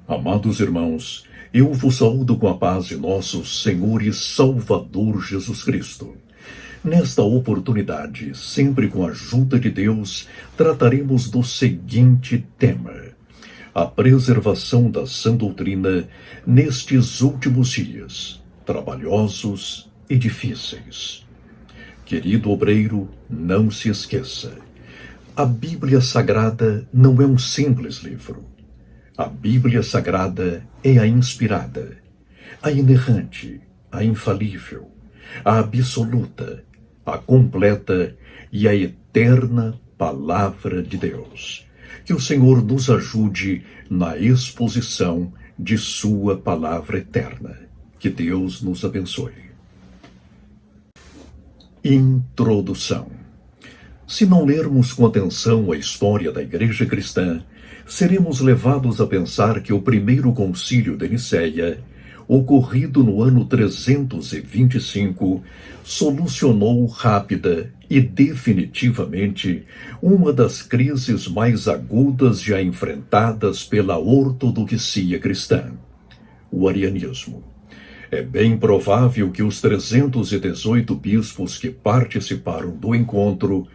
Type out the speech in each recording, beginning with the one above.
Amados irmãos, eu vos saúdo com a paz de nosso Senhor e Salvador Jesus Cristo. Nesta oportunidade, sempre com a ajuda de Deus, trataremos do seguinte tema: a preservação da sã doutrina nestes últimos dias, trabalhosos e difíceis. Querido obreiro, não se esqueça. A Bíblia Sagrada não é um simples livro. A Bíblia Sagrada é a inspirada, a inerrante, a infalível, a absoluta, a completa e a eterna Palavra de Deus. Que o Senhor nos ajude na exposição de sua Palavra eterna. Que Deus nos abençoe. Introdução. Se não lermos com atenção a história da Igreja Cristã, seremos levados a pensar que o primeiro concílio de Nicéia, ocorrido no ano 325, solucionou rápida e definitivamente uma das crises mais agudas já enfrentadas pela ortodoxia cristã: o arianismo. É bem provável que os 318 bispos que participaram do encontro,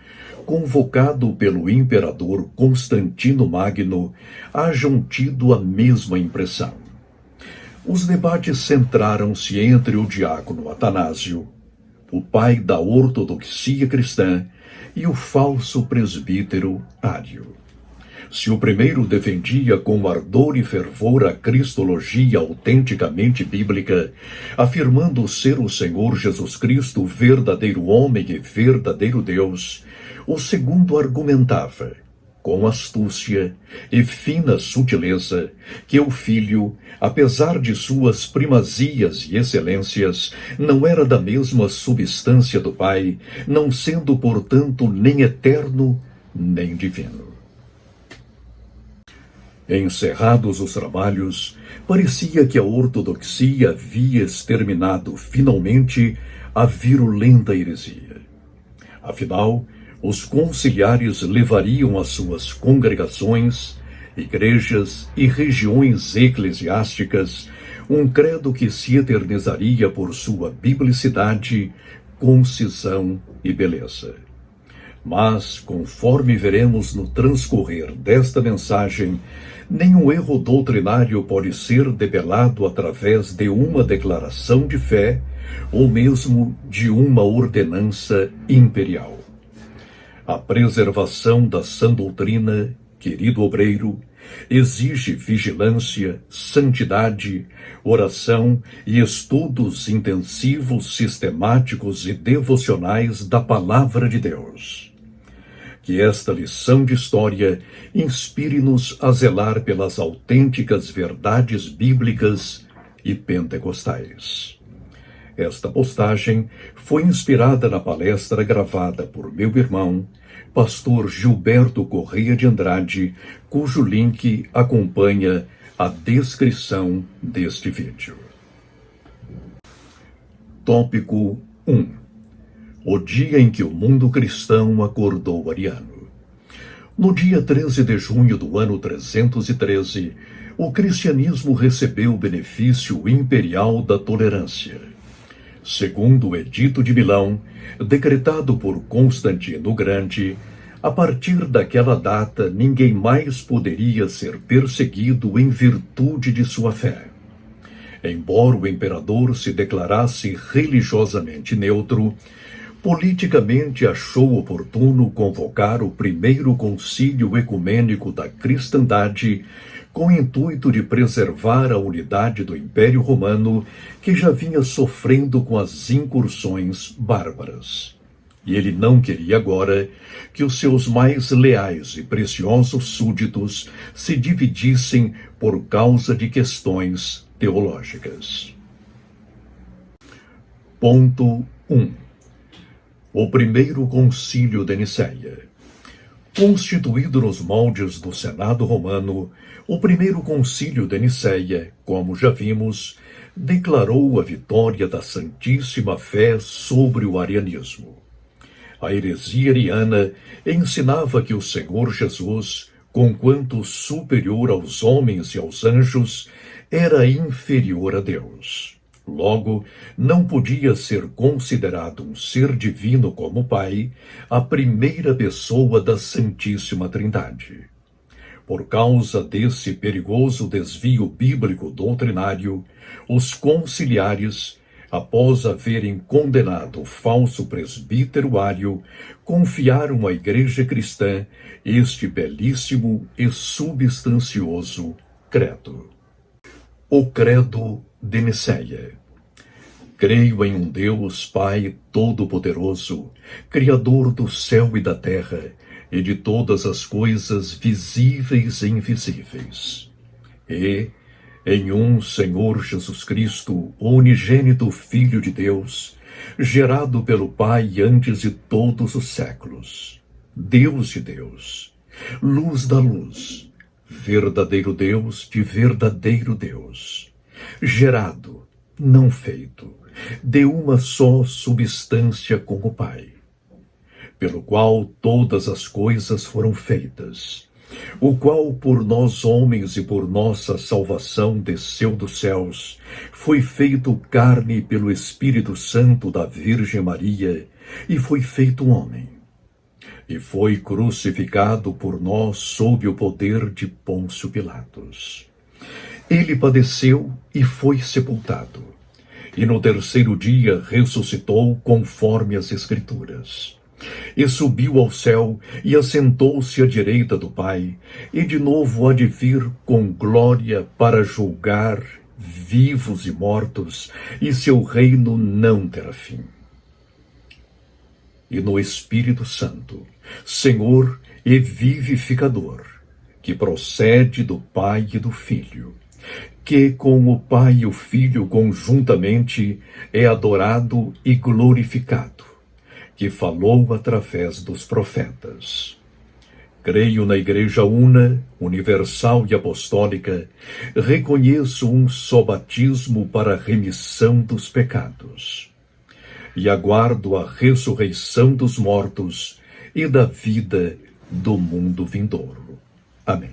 convocado pelo imperador Constantino Magno, hajam tido a mesma impressão. Os debates centraram-se entre o diácono Atanásio, o pai da ortodoxia cristã, e o falso presbítero Ário. Se o primeiro defendia com ardor e fervor a cristologia autenticamente bíblica, afirmando ser o Senhor Jesus Cristo verdadeiro homem e verdadeiro Deus, o segundo argumentava, com astúcia e fina sutileza, que o Filho, apesar de suas primazias e excelências, não era da mesma substância do Pai, não sendo, portanto, nem eterno, nem divino. Encerrados os trabalhos, parecia que a ortodoxia havia exterminado finalmente a virulenta heresia. Afinal, os conciliares levariam às suas congregações, igrejas e regiões eclesiásticas um credo que se eternizaria por sua biblicidade, concisão e beleza. Mas, conforme veremos no transcorrer desta mensagem, nenhum erro doutrinário pode ser debelado através de uma declaração de fé ou mesmo de uma ordenança imperial. A preservação da sã doutrina, querido obreiro, exige vigilância, santidade, oração e estudos intensivos, sistemáticos e devocionais da Palavra de Deus. Que esta lição de história inspire-nos a zelar pelas autênticas verdades bíblicas e pentecostais. Esta postagem foi inspirada na palestra gravada por meu irmão, pastor Gilberto Correia de Andrade, cujo link acompanha a descrição deste vídeo. Tópico 1. O dia em que o mundo cristão acordou ariano. No dia 13 de junho do ano 313, o cristianismo recebeu o benefício imperial da tolerância. Segundo o Edito de Milão, decretado por Constantino o Grande, a partir daquela data ninguém mais poderia ser perseguido em virtude de sua fé. Embora o imperador se declarasse religiosamente neutro, politicamente achou oportuno convocar o primeiro concílio ecumênico da cristandade com o intuito de preservar a unidade do Império Romano, que já vinha sofrendo com as incursões bárbaras. E ele não queria agora que os seus mais leais e preciosos súditos se dividissem por causa de questões teológicas. Ponto 1. O primeiro concílio de Nicéia. Constituído nos moldes do Senado romano, o primeiro concílio de Nicéia, como já vimos, declarou a vitória da Santíssima Fé sobre o arianismo. A heresia ariana ensinava que o Senhor Jesus, conquanto superior aos homens e aos anjos, era inferior a Deus. Logo, não podia ser considerado um ser divino como o Pai, a primeira pessoa da Santíssima Trindade. Por causa desse perigoso desvio bíblico doutrinário, os conciliares, após haverem condenado o falso presbítero Ário, confiaram à Igreja Cristã este belíssimo e substancioso credo. O Credo de Nicéia. Creio em um Deus Pai Todo-Poderoso, Criador do céu e da terra, e de todas as coisas visíveis e invisíveis. E em um Senhor Jesus Cristo, o unigênito Filho de Deus, gerado pelo Pai antes de todos os séculos, Deus de Deus, luz da luz, verdadeiro Deus de verdadeiro Deus, gerado, não feito, de uma só substância com o Pai, pelo qual todas as coisas foram feitas, o qual por nós homens e por nossa salvação desceu dos céus, foi feito carne pelo Espírito Santo da Virgem Maria, e foi feito homem. E foi crucificado por nós sob o poder de Pôncio Pilatos. Ele padeceu e foi sepultado, e no terceiro dia ressuscitou conforme as Escrituras. E subiu ao céu e assentou-se à direita do Pai, e de novo há de vir com glória para julgar vivos e mortos, e seu reino não terá fim. E no Espírito Santo, Senhor e vivificador, que procede do Pai e do Filho, que com o Pai e o Filho conjuntamente é adorado e glorificado, que falou através dos profetas. Creio na Igreja una, universal e apostólica, reconheço um só batismo para a remissão dos pecados, e aguardo a ressurreição dos mortos e da vida do mundo vindouro. Amém.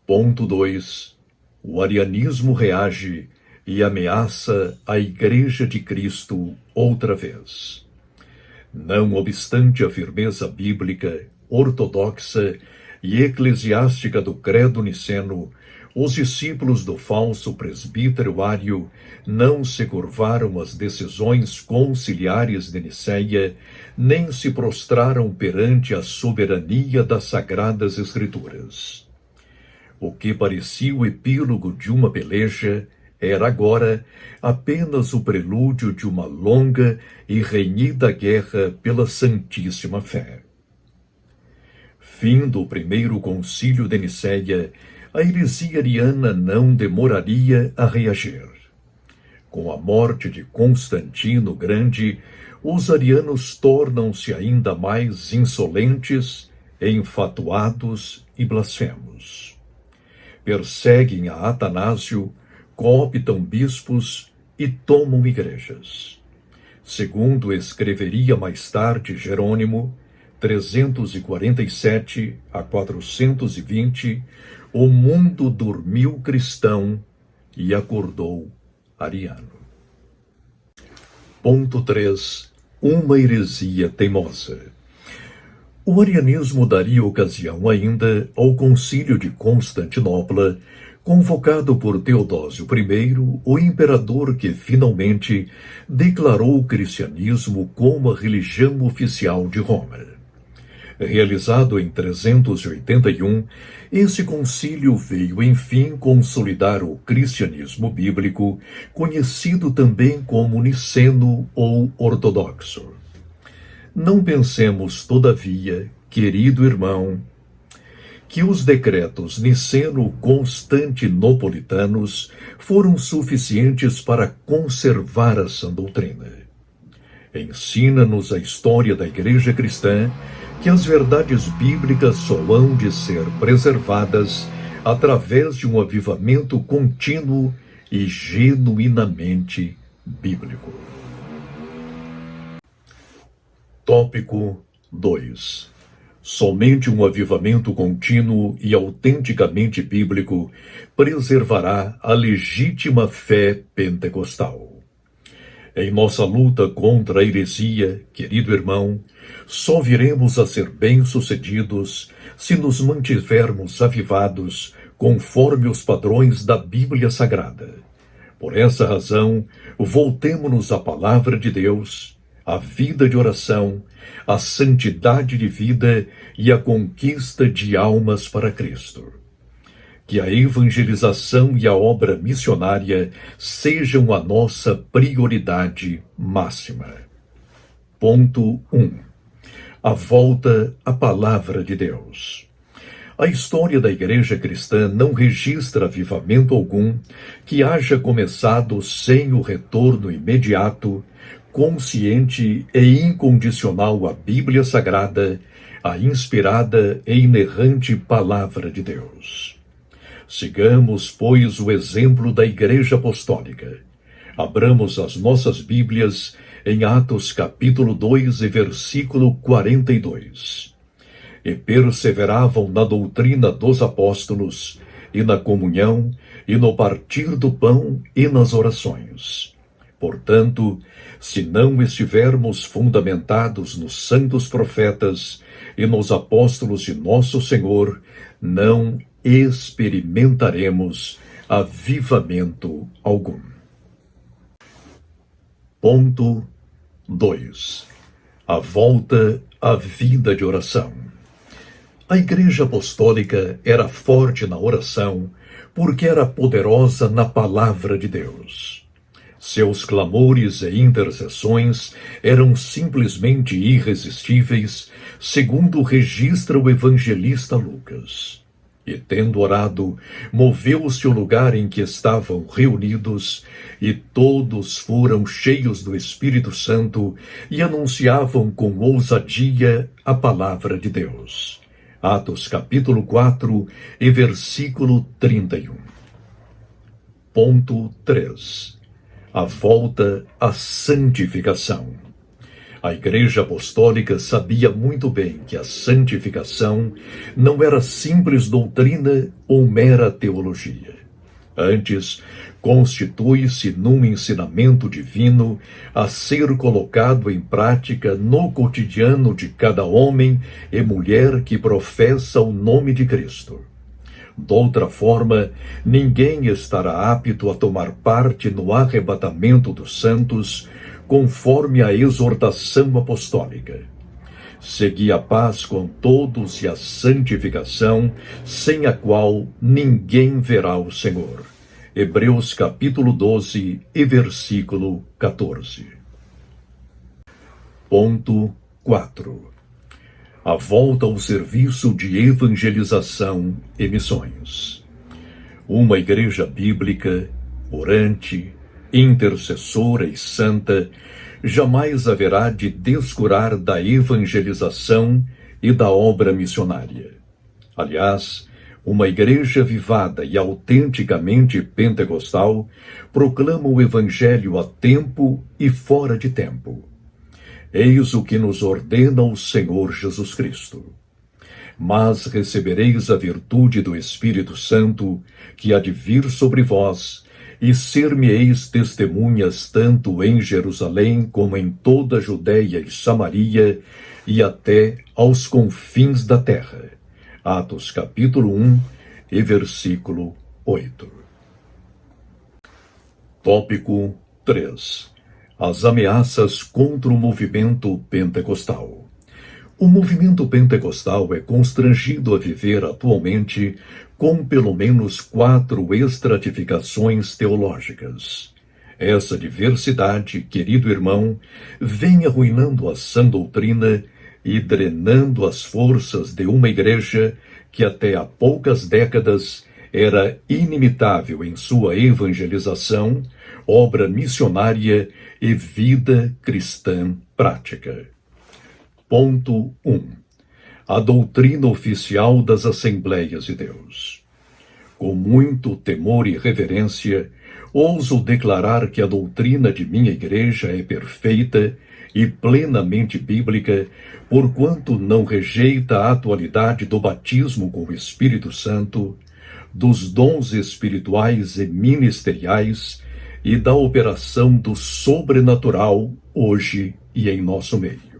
Ponto 2. O arianismo reage e ameaça a Igreja de Cristo outra vez. Não obstante a firmeza bíblica, ortodoxa e eclesiástica do credo niceno, os discípulos do falso presbítero Ário não se curvaram às decisões conciliares de Nicéia, nem se prostraram perante a soberania das Sagradas Escrituras. O que parecia o epílogo de uma peleja era agora apenas o prelúdio de uma longa e renhida guerra pela Santíssima Fé. Fim do primeiro concílio de Nicéia, a heresia ariana não demoraria a reagir. Com a morte de Constantino o Grande, os arianos tornam-se ainda mais insolentes, enfatuados e blasfemos. Perseguem a Atanásio, cooptam bispos e tomam igrejas. Segundo escreveria mais tarde Jerônimo, 347 a 420, o mundo dormiu cristão e acordou ariano. Ponto 3. Uma heresia teimosa. O arianismo daria ocasião ainda ao Concílio de Constantinopla, convocado por Teodósio I, o imperador que finalmente declarou o cristianismo como a religião oficial de Roma. Realizado em 381, esse concílio veio, enfim, consolidar o cristianismo bíblico, conhecido também como niceno ou ortodoxo. Não pensemos, todavia, querido irmão, que os decretos niceno-constantinopolitanos foram suficientes para conservar a sã doutrina. Ensina-nos a história da Igreja Cristã que as verdades bíblicas só hão de ser preservadas através de um avivamento contínuo e genuinamente bíblico. Tópico 2. Somente um avivamento contínuo e autenticamente bíblico preservará a legítima fé pentecostal. Em nossa luta contra a heresia, querido irmão, só viremos a ser bem-sucedidos se nos mantivermos avivados conforme os padrões da Bíblia Sagrada. Por essa razão, voltemo-nos à Palavra de Deus, à vida de oração, à santidade de vida e à conquista de almas para Cristo. Que a evangelização e a obra missionária sejam a nossa prioridade máxima. Ponto 1. A volta à Palavra de Deus. A história da Igreja Cristã não registra avivamento algum que haja começado sem o retorno imediato, consciente e incondicional à Bíblia Sagrada, a inspirada e inerrante Palavra de Deus. Sigamos, pois, o exemplo da Igreja Apostólica. Abramos as nossas Bíblias em Atos capítulo 2 e versículo 42. E perseveravam na doutrina dos apóstolos, e na comunhão, e no partir do pão, e nas orações. Portanto, se não estivermos fundamentados nos santos profetas e nos apóstolos de nosso Senhor, não experimentaremos avivamento algum. Ponto 2. A volta à vida de oração. A Igreja Apostólica era forte na oração porque era poderosa na Palavra de Deus. Seus clamores e intercessões eram simplesmente irresistíveis, segundo registra o evangelista Lucas. E tendo orado, moveu-se o lugar em que estavam reunidos, e todos foram cheios do Espírito Santo e anunciavam com ousadia a palavra de Deus. Atos capítulo 4 e versículo 31. Ponto 3. A volta à santificação. A Igreja Apostólica sabia muito bem que a santificação não era simples doutrina ou mera teologia. Antes, constitui-se num ensinamento divino a ser colocado em prática no cotidiano de cada homem e mulher que professa o nome de Cristo. Doutra forma, ninguém estará apto a tomar parte no arrebatamento dos santos, conforme a exortação apostólica. Segui a paz com todos e a santificação, sem a qual ninguém verá o Senhor. Hebreus capítulo 12 e versículo 14. Ponto 4. A volta ao serviço de evangelização e missões. Uma igreja bíblica, orante, intercessora e santa, jamais haverá de descurar da evangelização e da obra missionária. Aliás, uma igreja avivada e autenticamente pentecostal proclama o evangelho a tempo e fora de tempo. Eis o que nos ordena o Senhor Jesus Cristo. Mas recebereis a virtude do Espírito Santo, que há de vir sobre vós, e ser-me-eis testemunhas tanto em Jerusalém como em toda a Judeia e Samaria, e até aos confins da terra. Atos capítulo 1 e versículo 8. Tópico 3. As ameaças contra o movimento pentecostal. O movimento pentecostal é constrangido a viver atualmente com pelo menos 4 estratificações teológicas. Essa diversidade, querido irmão, vem arruinando a sã doutrina e drenando as forças de uma igreja que até há poucas décadas era inimitável em sua evangelização, obra missionária e vida cristã prática. Ponto 1. A doutrina oficial das Assembleias de Deus. Com muito temor e reverência, ouso declarar que a doutrina de minha igreja é perfeita e plenamente bíblica, porquanto não rejeita a atualidade do batismo com o Espírito Santo, dos dons espirituais e ministeriais e da operação do sobrenatural hoje e em nosso meio.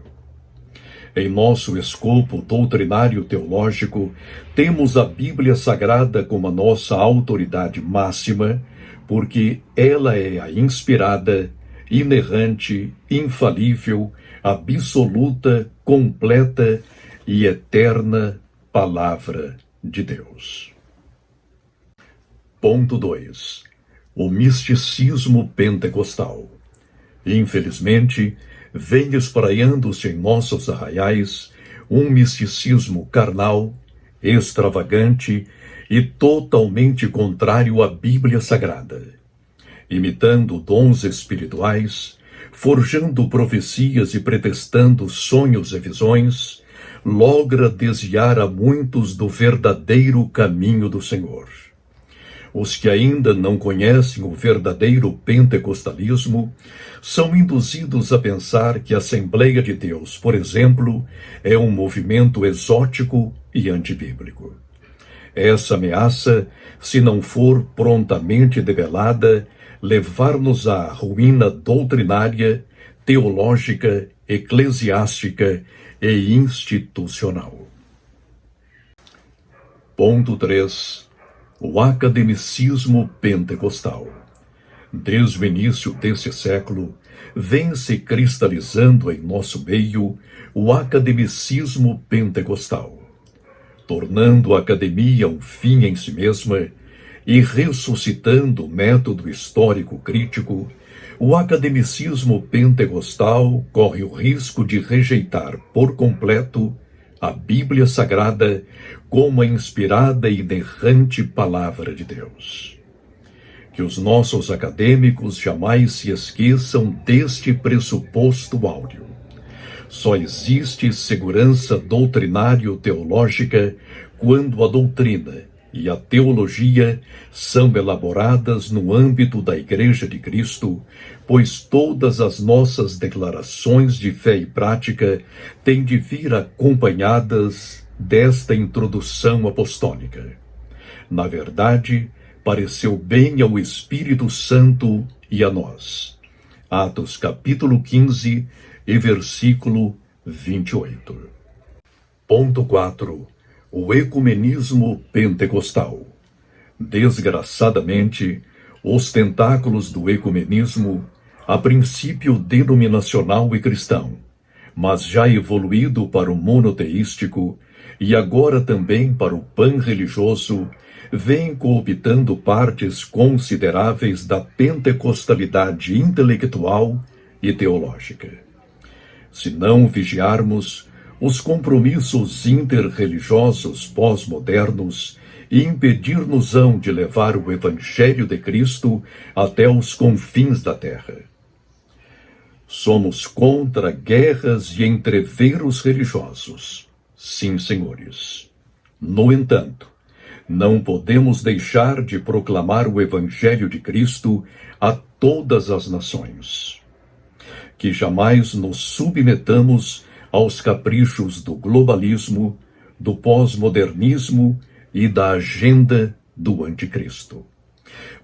Em nosso escopo doutrinário teológico, temos a Bíblia Sagrada como a nossa autoridade máxima, porque ela é a inspirada, inerrante, infalível, absoluta, completa e eterna Palavra de Deus. Ponto 2. O misticismo pentecostal. Infelizmente, vem espraiando-se em nossos arraiais um misticismo carnal, extravagante e totalmente contrário à Bíblia Sagrada. Imitando dons espirituais, forjando profecias e pretextando sonhos e visões, logra desviar a muitos do verdadeiro caminho do Senhor. Os que ainda não conhecem o verdadeiro pentecostalismo são induzidos a pensar que a Assembleia de Deus, por exemplo, é um movimento exótico e antibíblico. Essa ameaça, se não for prontamente debelada, levar-nos à ruína doutrinária, teológica, eclesiástica e institucional. Ponto 3. O academicismo pentecostal. Desde o início desse século, vem se cristalizando em nosso meio o academicismo pentecostal, tornando a academia um fim em si mesma e ressuscitando o método histórico crítico. O academicismo pentecostal corre o risco de rejeitar por completo a Bíblia Sagrada como a inspirada e inerrante Palavra de Deus. Que os nossos acadêmicos jamais se esqueçam deste pressuposto áureo. Só existe segurança doutrinário-teológica quando a doutrina e a teologia são elaboradas no âmbito da Igreja de Cristo, pois todas as nossas declarações de fé e prática têm de vir acompanhadas desta introdução apostólica. Na verdade, pareceu bem ao Espírito Santo e a nós. Atos capítulo 15 e versículo 28. Ponto 4. O ecumenismo pentecostal. Desgraçadamente, os tentáculos do ecumenismo, a princípio denominacional e cristão, mas já evoluído para o monoteístico e agora também para o pan-religioso, vem cooptando partes consideráveis da pentecostalidade intelectual e teológica. Se não vigiarmos, os compromissos interreligiosos pós-modernos impedir-nos-ão de levar o Evangelho de Cristo até os confins da terra. Somos contra guerras e entreveros religiosos. Sim, senhores. No entanto, não podemos deixar de proclamar o Evangelho de Cristo a todas as nações. Que jamais nos submetamos aos caprichos do globalismo, do pós-modernismo e da agenda do anticristo.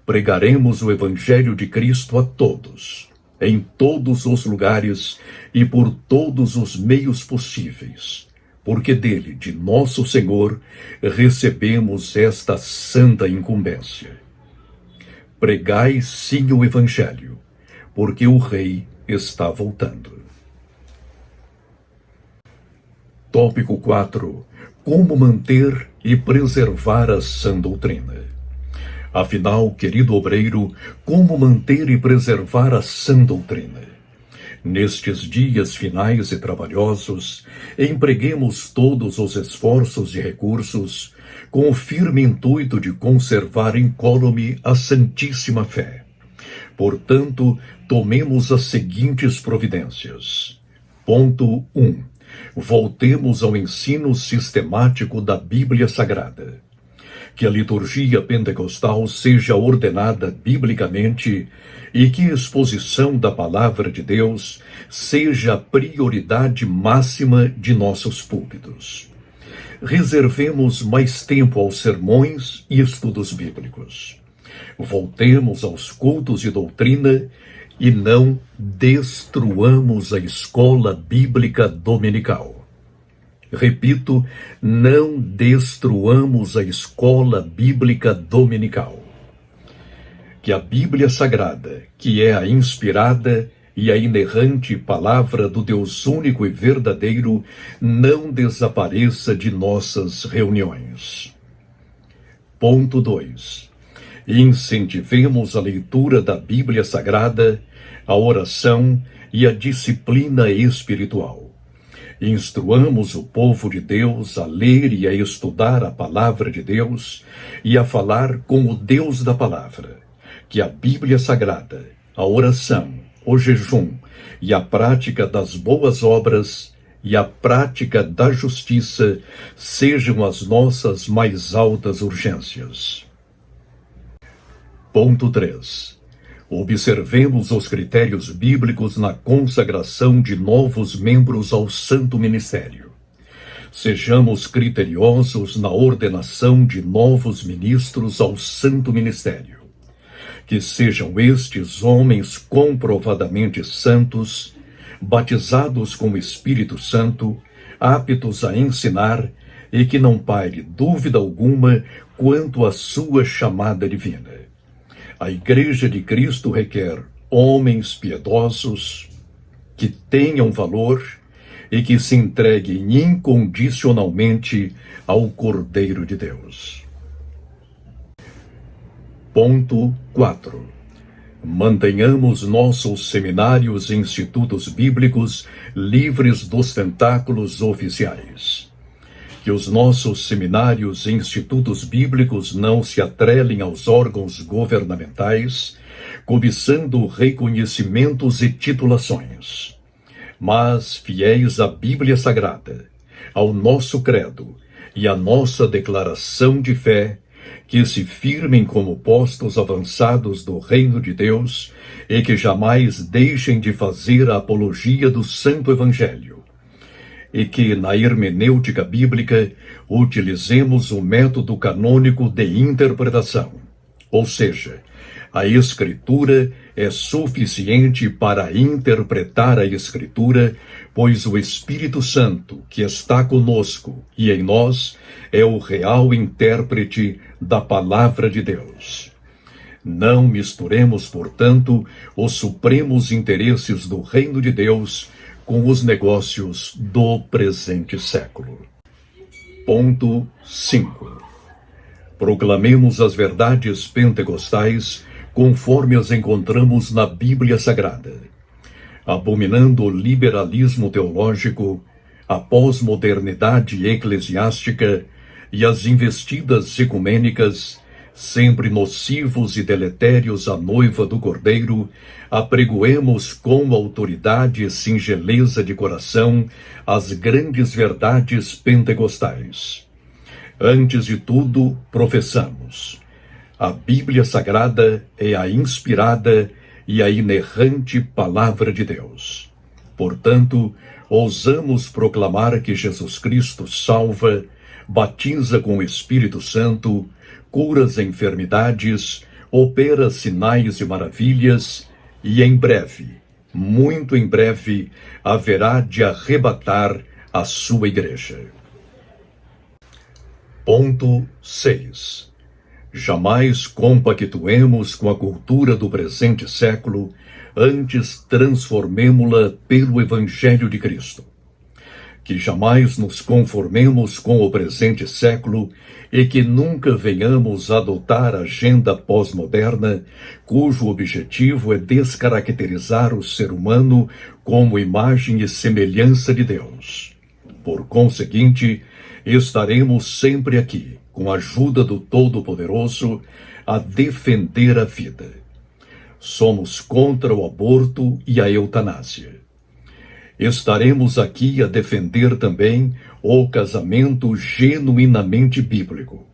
Pregaremos o Evangelho de Cristo a todos, em todos os lugares e por todos os meios possíveis, porque dele, de nosso Senhor, recebemos esta santa incumbência. Pregai sim o Evangelho, porque o Rei está voltando. Tópico 4. Como manter e preservar a sã doutrina. Afinal, querido obreiro, como manter e preservar a sã doutrina? Nestes dias finais e trabalhosos, empreguemos todos os esforços e recursos com o firme intuito de conservar incólume a santíssima fé. Portanto, tomemos as seguintes providências. Ponto 1. Voltemos ao ensino sistemático da Bíblia Sagrada. que a liturgia pentecostal seja ordenada biblicamente e que a exposição da palavra de Deus seja a prioridade máxima de nossos púlpitos. Reservemos mais tempo aos sermões e estudos bíblicos. Voltemos aos cultos de doutrina e não destruamos a escola bíblica dominical. Repito, não destruamos a escola bíblica dominical. Que a Bíblia Sagrada, que é a inspirada e a inerrante palavra do Deus único e verdadeiro, não desapareça de nossas reuniões. Ponto 2. Incentivemos a leitura da Bíblia Sagrada, a oração e a disciplina espiritual. Instruamos o povo de Deus a ler e a estudar a palavra de Deus e a falar com o Deus da palavra. Que a Bíblia Sagrada, a oração, o jejum e a prática das boas obras e a prática da justiça sejam as nossas mais altas urgências. Ponto 3. Observemos os critérios bíblicos na consagração de novos membros ao santo ministério. Sejamos criteriosos na ordenação de novos ministros ao santo ministério. Que sejam estes homens comprovadamente santos, batizados com o Espírito Santo, aptos a ensinar e que não paire dúvida alguma quanto à sua chamada divina. A Igreja de Cristo requer homens piedosos, que tenham valor e que se entreguem incondicionalmente ao Cordeiro de Deus. Ponto 4. Mantenhamos nossos seminários e institutos bíblicos livres dos tentáculos oficiais. Que os nossos seminários e institutos bíblicos não se atrelem aos órgãos governamentais, cobiçando reconhecimentos e titulações, mas fiéis à Bíblia Sagrada, ao nosso credo e à nossa declaração de fé, que se firmem como postos avançados do reino de Deus e que jamais deixem de fazer a apologia do Santo Evangelho. E que, na hermenêutica bíblica, utilizemos o método canônico de interpretação. Ou seja, a Escritura é suficiente para interpretar a Escritura, pois o Espírito Santo, que está conosco e em nós, é o real intérprete da Palavra de Deus. Não misturemos, portanto, os supremos interesses do reino de Deus com os negócios do presente século. Ponto 5. Proclamemos as verdades pentecostais conforme as encontramos na Bíblia Sagrada, abominando o liberalismo teológico, a pós-modernidade eclesiástica e as investidas ecumênicas, sempre nocivos e deletérios à noiva do Cordeiro, apregoemos com autoridade e singeleza de coração as grandes verdades pentecostais. Antes de tudo, professamos: a Bíblia Sagrada é a inspirada e a inerrante Palavra de Deus. Portanto, ousamos proclamar que Jesus Cristo salva, batiza com o Espírito Santo, cura as enfermidades, opera sinais e maravilhas, e em breve, muito em breve, haverá de arrebatar a sua igreja. Ponto 6. Jamais compactuemos com a cultura do presente século, antes transformemo-la pelo Evangelho de Cristo. Que jamais nos conformemos com o presente século e que nunca venhamos adotar a agenda pós-moderna, cujo objetivo é descaracterizar o ser humano como imagem e semelhança de Deus. Por conseguinte, estaremos sempre aqui, com a ajuda do Todo-Poderoso, a defender a vida. Somos contra o aborto e a eutanásia. Estaremos aqui a defender também o casamento genuinamente bíblico,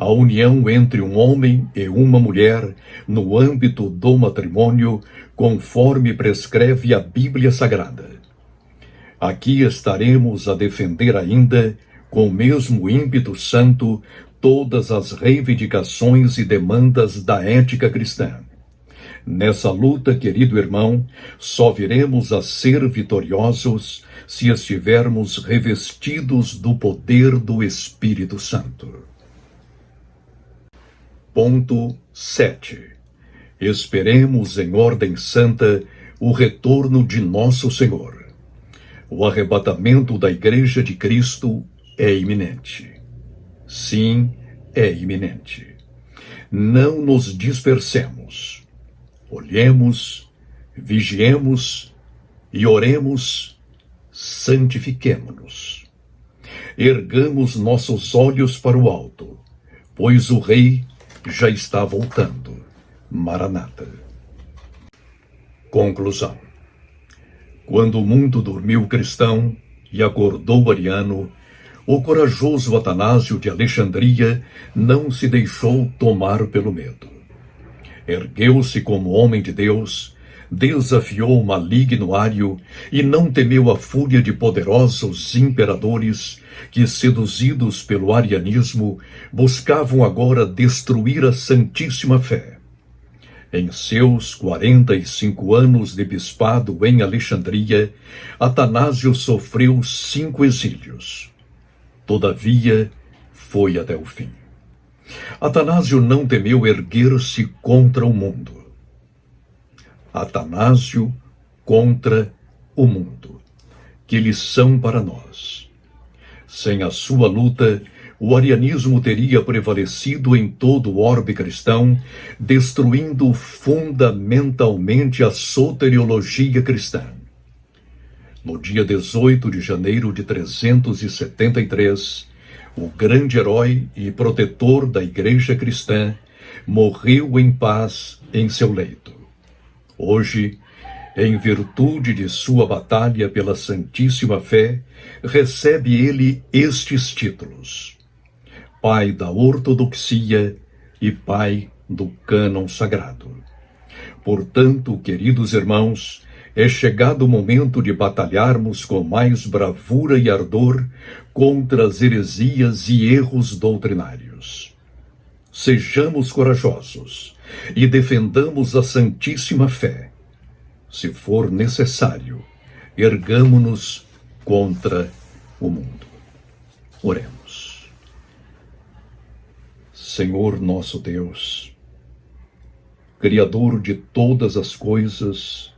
a união entre um homem e uma mulher no âmbito do matrimônio, conforme prescreve a Bíblia Sagrada. Aqui estaremos a defender ainda, com o mesmo ímpeto santo, todas as reivindicações e demandas da ética cristã. Nessa luta, querido irmão, só viremos a ser vitoriosos se estivermos revestidos do poder do Espírito Santo. Ponto 7. Esperemos em ordem santa o retorno de nosso Senhor. O arrebatamento da Igreja de Cristo é iminente. Sim, é iminente. Não nos dispersemos. Olhemos, vigiemos e oremos, santifiquemo-nos. Ergamos nossos olhos para o alto, pois o Rei já está voltando. Maranata. Conclusão. Quando o mundo dormiu cristão e acordou ariano, o corajoso Atanásio de Alexandria não se deixou tomar pelo medo. Ergueu-se como homem de Deus, desafiou o maligno Ário e não temeu a fúria de poderosos imperadores que, seduzidos pelo arianismo, buscavam agora destruir a Santíssima Fé. Em seus 45 anos de bispado em Alexandria, Atanásio sofreu 5 exílios. Todavia, foi até o fim. Atanásio não temeu erguer-se contra o mundo. Atanásio contra o mundo. Que lição para nós! Sem a sua luta, o arianismo teria prevalecido em todo o orbe cristão, destruindo fundamentalmente a soteriologia cristã. No dia 18 de janeiro de 373, o grande herói e protetor da Igreja cristã morreu em paz em seu leito. Hoje, em virtude de sua batalha pela Santíssima Fé, recebe ele estes títulos: Pai da Ortodoxia e Pai do Cânon Sagrado. Portanto, queridos irmãos, é chegado o momento de batalharmos com mais bravura e ardor contra as heresias e erros doutrinários. Sejamos corajosos e defendamos a Santíssima Fé. Se for necessário, ergamo-nos contra o mundo. Oremos. Senhor nosso Deus, Criador de todas as coisas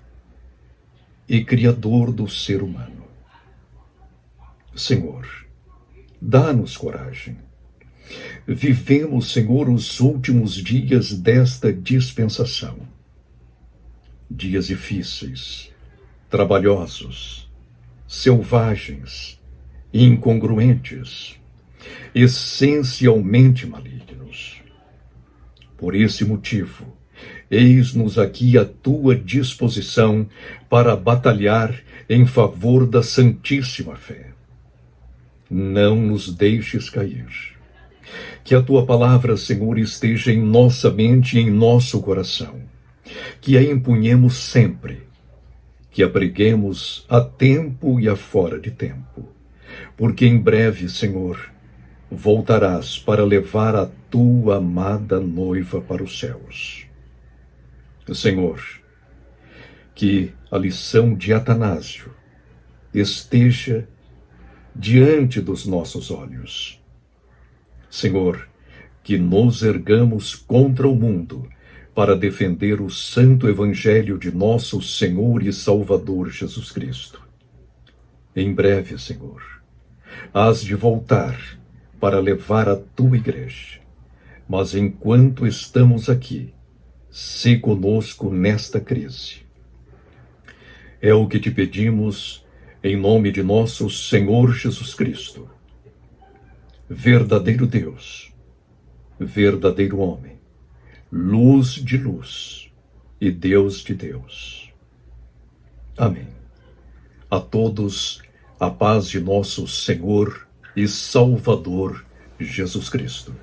e Criador do ser humano. Senhor, dá-nos coragem. Vivemos, Senhor, os últimos dias desta dispensação. Dias difíceis, trabalhosos, selvagens, incongruentes, essencialmente malignos. Por esse motivo, eis-nos aqui à tua disposição para batalhar em favor da Santíssima Fé. Não nos deixes cair. Que a tua palavra, Senhor, esteja em nossa mente e em nosso coração. Que a empunhemos sempre. Que a preguemos a tempo e a fora de tempo. Porque em breve, Senhor, voltarás para levar a tua amada noiva para os céus. Senhor, que a lição de Atanásio esteja diante dos nossos olhos. Senhor, que nos ergamos contra o mundo para defender o santo evangelho de nosso Senhor e Salvador Jesus Cristo. Em breve, Senhor, hás de voltar para levar a tua igreja. Mas enquanto estamos aqui, sê conosco nesta crise. É o que te pedimos em nome de nosso Senhor Jesus Cristo, verdadeiro Deus, verdadeiro homem, luz de luz e Deus de Deus. Amém. A todos, a paz de nosso Senhor e Salvador Jesus Cristo.